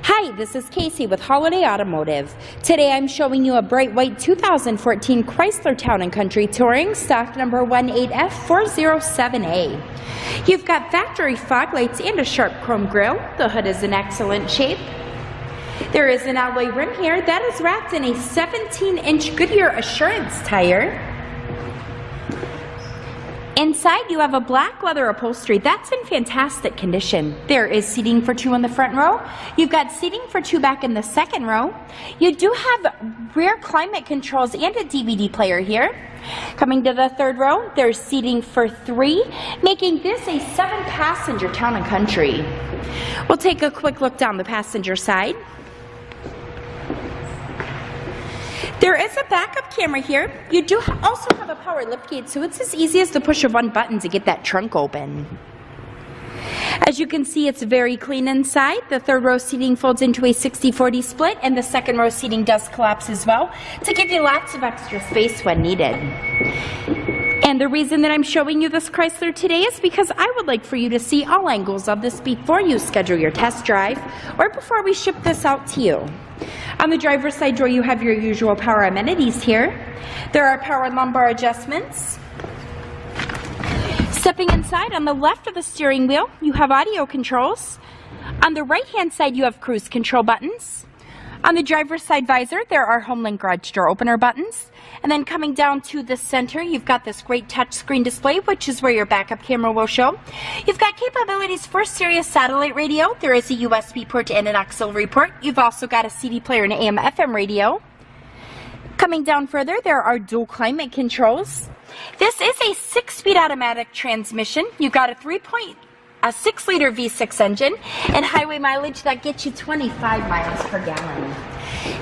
Hi, this is Casey with Holiday Automotive. Today I'm showing you a bright white 2014 Chrysler Town & Country Touring, stock number 18F407A. You've got factory fog lights and a sharp chrome grille. The hood is in excellent shape. There is an alloy rim here that is wrapped in a 17-inch Goodyear Assurance tire. Inside you have a black leather upholstery that's in fantastic condition. There is seating for two in the front row. You've got seating for two back in the second row. You do have rear climate controls and a DVD player here. Coming to the third row, there's seating for three, making this a 7-passenger Town & Country. We'll take a quick look down the passenger side. There is a backup camera here. You do also have a power liftgate, so it's as easy as the push of one button to get that trunk open. As you can see, it's very clean inside. The third row seating folds into a 60-40 split, and the second row seating does collapse as well to give you lots of extra space when needed. And the reason that I'm showing you this Chrysler today is because I would like for you to see all angles of this before you schedule your test drive or before we ship this out to you. On the driver's side door, you have your usual power amenities here. There are power lumbar adjustments. Stepping inside, on the left of the steering wheel, you have audio controls. On the right-hand side, you have cruise control buttons. On the driver's side visor, there are HomeLink garage door opener buttons. And then coming down to the center, you've got this great touchscreen display, which is where your backup camera will show. You've got capabilities for Sirius satellite radio. There is a USB port and an auxiliary port. You've also got a CD player and AM/FM radio. Coming down further, there are dual climate controls. This is a 6-speed automatic transmission. You've got a 6-liter V6 engine and highway mileage that gets you 25 miles per gallon.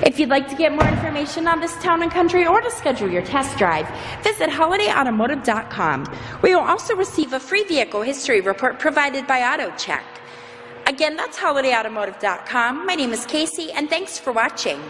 If you'd like to get more information on this Town & Country or to schedule your test drive, visit holidayautomotive.com, where you'll also receive a free vehicle history report provided by AutoCheck. Again, that's holidayautomotive.com. My name is Casey, and thanks for watching.